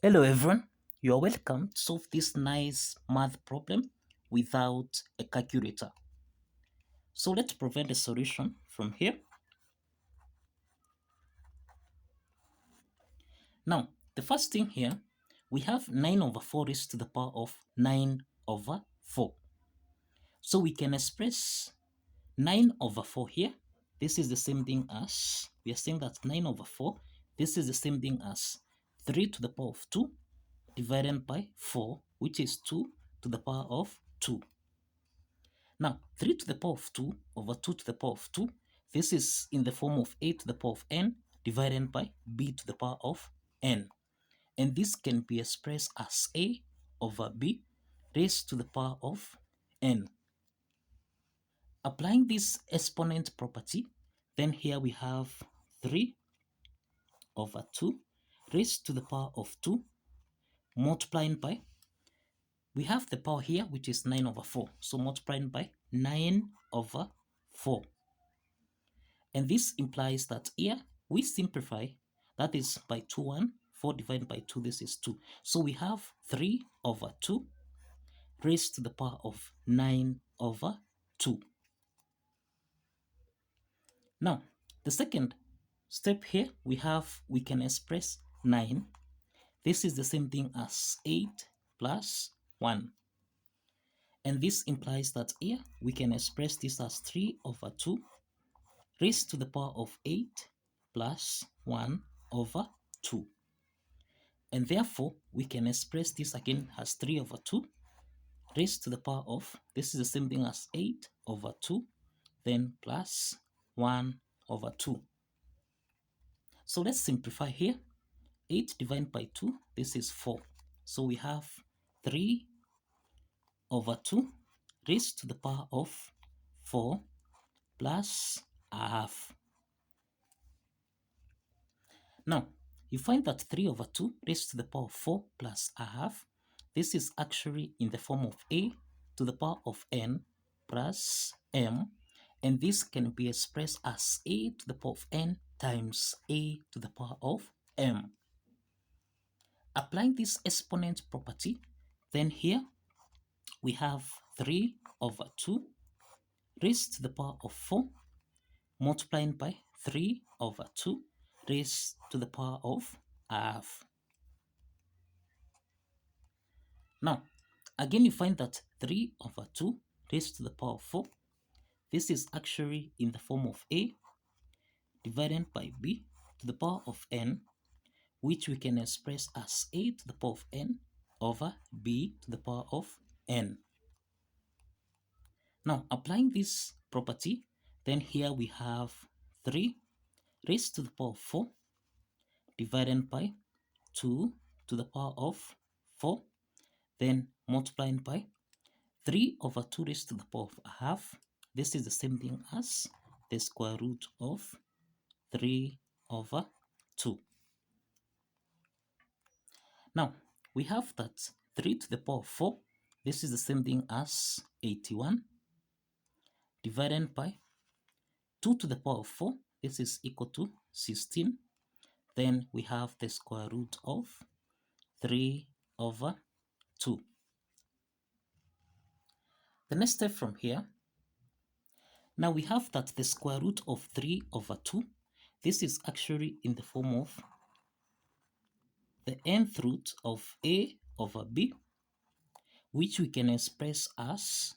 Hello everyone, you are welcome to solve this nice math problem without a calculator. So let's provide a solution from here. Now, the first thing here, we have 9 over 4 raised to the power of 9 over 4. So we can express 9 over 4 here. This is the same thing as, we are saying that 9 over 4, this is the same thing as 3 to the power of 2 divided by 4, which is 2 to the power of 2. Now, 3 to the power of 2 over 2 to the power of 2, this is in the form of a to the power of n divided by b to the power of n. And this can be expressed as a over b raised to the power of n. Applying this exponent property, then here we have 3 over 2 raised to the power of 2 multiplying by, we have the power here which is 9 over 4, so multiplying by 9 over 4. And this implies that here we simplify, that is by 2, 1, 4 divided by 2, this is 2. So we have 3 over 2 raised to the power of 9 over 2. Now, the second step here, we can express 9. This is the same thing as 8 plus 1. And this implies that here we can express this as 3 over 2 raised to the power of 8 plus 1 over 2. And therefore, we can express this again as 3 over 2 raised to the power of, this is the same thing as 8 over 2, then plus 1 over 2. So let's simplify here. 8 divided by 2, this is 4. So we have 3 over 2 raised to the power of 4 plus a half. Now, you find that 3 over 2 raised to the power of 4 plus a half, this is actually in the form of a to the power of n plus m, and this can be expressed as a to the power of n times a to the power of m. Applying this exponent property, then here we have 3 over 2 raised to the power of 4 multiplying by 3 over 2 raised to the power of half. Now, again you find that 3 over 2 raised to the power of 4, this is actually in the form of a divided by b to the power of n, which we can express as a to the power of n over b to the power of n. Now, applying this property, then here we have 3 raised to the power of 4 divided by 2 to the power of 4, then multiplying by 3 over 2 raised to the power of a half. This is the same thing as the square root of 3 over 2. Now, we have that 3 to the power of 4, this is the same thing as 81, divided by 2 to the power of 4, this is equal to 16. Then we have the square root of 3 over 2. The next step from here, now we have that the square root of 3 over 2, this is actually in the form of the nth root of a over b, which we can express as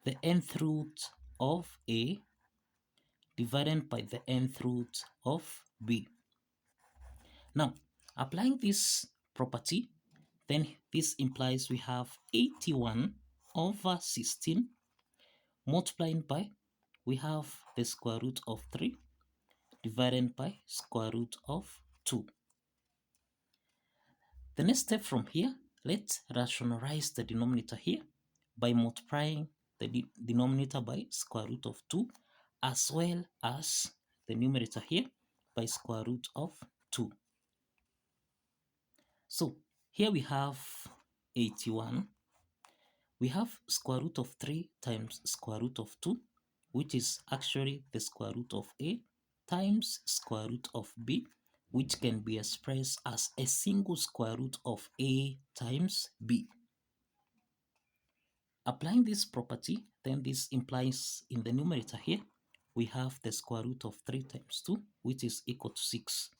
the nth root of a divided by the nth root of b. Now, applying this property, then this implies we have 81 over 16 multiplying by, we have the square root of 3 divided by square root of 2. The next step from here, let's rationalize the denominator here by multiplying the denominator by square root of 2 as well as the numerator here by square root of 2. So here we have 81. We have square root of 3 times square root of 2, which is actually the square root of a times square root of b which can be expressed as a single square root of A times B. Applying this property, then this implies in the numerator here, we have the square root of 3 times 2, which is equal to 6,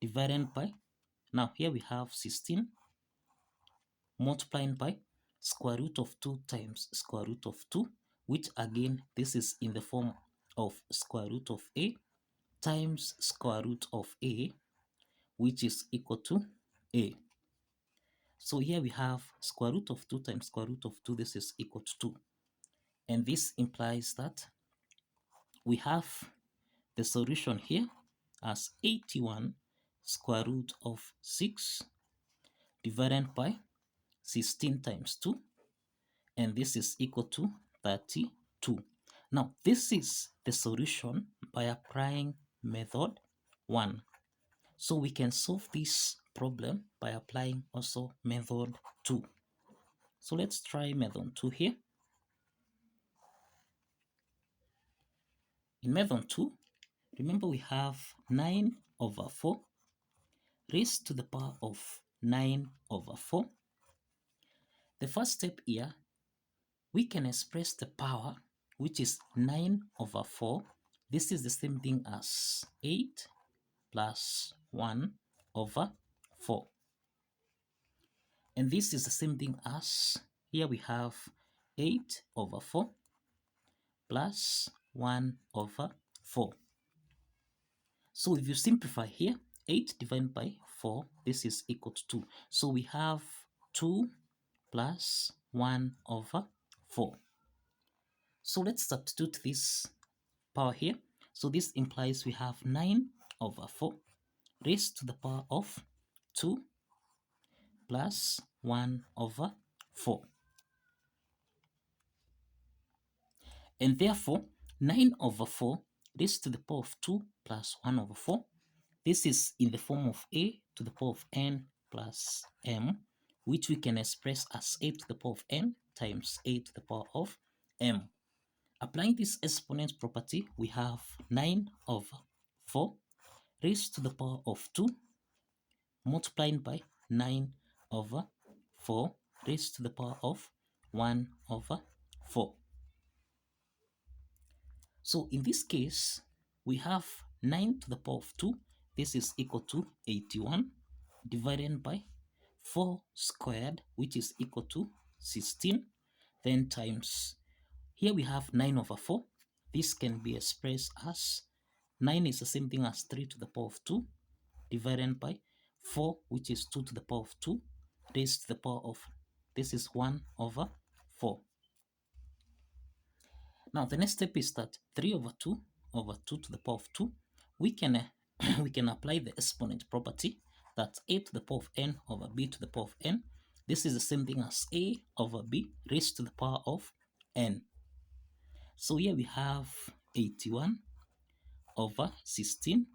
divided by, now here we have 16, multiplying by square root of 2 times square root of 2, which again, this is in the form of square root of A times square root of A, which is equal to A. So here we have square root of 2 times square root of 2, this is equal to 2. And this implies that we have the solution here as 81 square root of 6 divided by 16 times 2, and this is equal to 32. Now, this is the solution by applying method 1. So we can solve this problem by applying also method 2. So let's try method 2 here. In method 2, remember we have 9 over 4 raised to the power of 9 over 4. The first step here, we can express the power, which is 9 over 4. This is the same thing as 8 plus 1 over 4. And this is the same thing as, here we have 8 over 4 plus 1 over 4. So if you simplify here, 8 divided by 4, this is equal to 2. So we have 2 plus 1 over 4. So let's substitute this power here. So this implies we have 9 over 4 raised to the power of 2 plus 1 over 4. And therefore, 9 over 4 raised to the power of 2 plus 1 over 4. This is in the form of a to the power of n plus m, which we can express as a to the power of n times a to the power of m. Applying this exponent property, we have 9 over 4 raised to the power of 2 multiplying by 9 over 4 raised to the power of 1 over 4. So in this case, we have 9 to the power of 2. This is equal to 81 divided by 4 squared, which is equal to 16. Then times, here we have 9 over 4. This can be expressed as 9 is the same thing as 3 to the power of 2 divided by 4, which is 2 to the power of 2 raised to the power of, this is 1 over 4. Now the next step is that 3 over 2 to the power of 2, we can apply the exponent property, that a to the power of n over b to the power of n. This is the same thing as a over b raised to the power of n. So here we have 81 over 16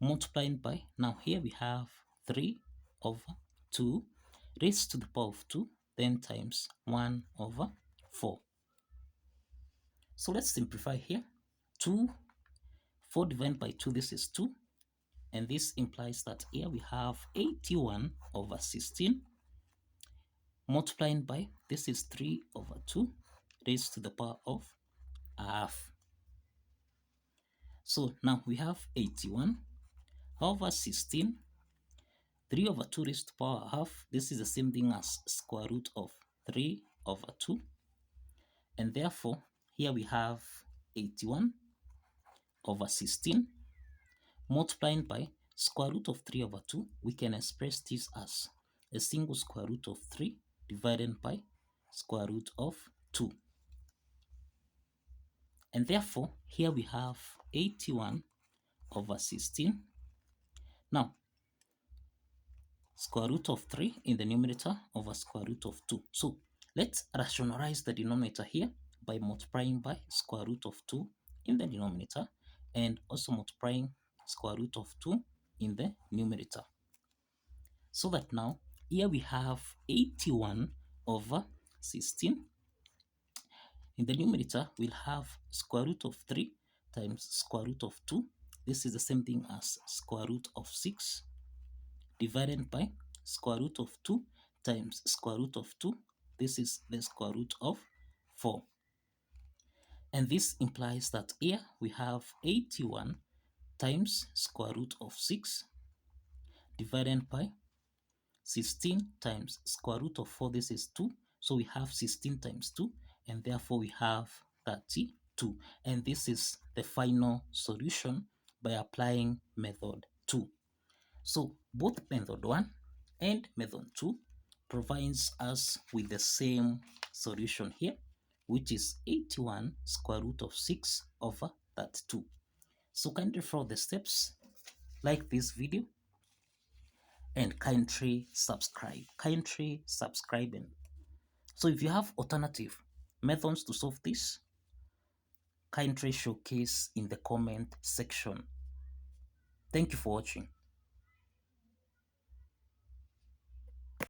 multiplying by, now here we have 3 over 2 raised to the power of 2, then times 1 over 4. So let's simplify here. 4 divided by 2, this is 2. And this implies that here we have 81 over 16 multiplying by, this is 3 over 2 raised to the power of half. So now we have 81 over 16, 3 over 2 raised to the power of half. This is the same thing as square root of 3 over 2. And therefore, here we have 81 over 16 multiplying by square root of 3 over 2. We can express this as a single square root of 3 divided by square root of 2. And therefore, here we have 81 over 16. Now, square root of 3 in the numerator over square root of 2. So, let's rationalize the denominator here by multiplying by square root of 2 in the denominator and also multiplying square root of 2 in the numerator. So that now, here we have 81 over 16. In the numerator, we'll have square root of 3 times square root of 2. this is the same thing as square root of 6 divided by square root of 2 times square root of 2. This is the square root of 4. And this implies that here we have 81 times square root of 6 divided by 16 times square root of 4. This is 2. So we have 16 times 2, and therefore we have 32. And this is the final solution by applying method 2. So both method 1 and method 2 provides us with the same solution here, which is 81 square root of 6 over 32. So kindly follow the steps, like this video, and kindly subscribe. So if you have alternative methods to solve this, kindly showcase in the comment section. Thank you for watching.